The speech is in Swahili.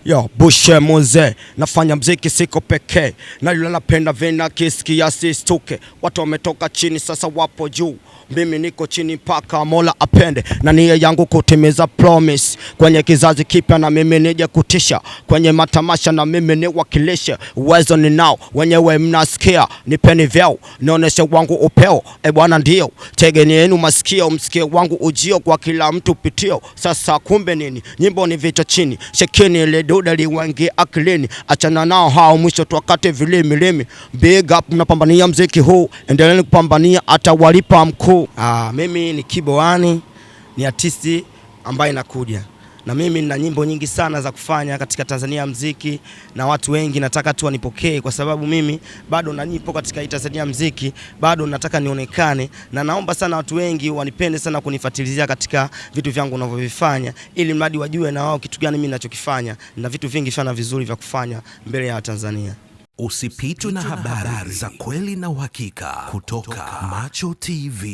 Yo, Bushe Moze, nafanya mziki siko pekee, na yule napenda vena kisikia sistuke. Watu wametoka chini sasa wapo juu, mimi niko chini paka Mola apende. Na nia yangu kutimiza promise kwenye kizazi kipya, na mimi nije kutisha kwenye matamasha, na mimi niwakilishe. Uwezo ninao, wenyewe mnasikia, nipeni vyao, nionyeshe wangu upeo. Bwana ndio, tegeni yenu masikio, msikie wangu ujio kwa kila mtu pitio. Sasa kumbe nini? Nyimbo ni vichwa chini, shekeni ile duda liwangi akilini. Achana nao hao, mwisho tuwakate vilimi. Big up, mnapambania mziki huu, endeleeni kupambania hata walipa mkuu. Mimi ni Kibo Wani, ni artisti ambaye nakuja. Na mimi nina nyimbo nyingi sana za kufanya katika Tanzania mziki, na watu wengi nataka tu wanipokee kwa sababu mimi bado nipo katika Tanzania mziki, bado nataka nionekane, na naomba sana watu wengi wanipende sana, kunifuatilia katika vitu vyangu ninavyovifanya, ili mradi wajue na wao kitu gani mimi ninachokifanya, na vitu vingi sana vizuri vya kufanya mbele ya Tanzania. Usipitwe na habari za kweli na uhakika kutoka Macho TV.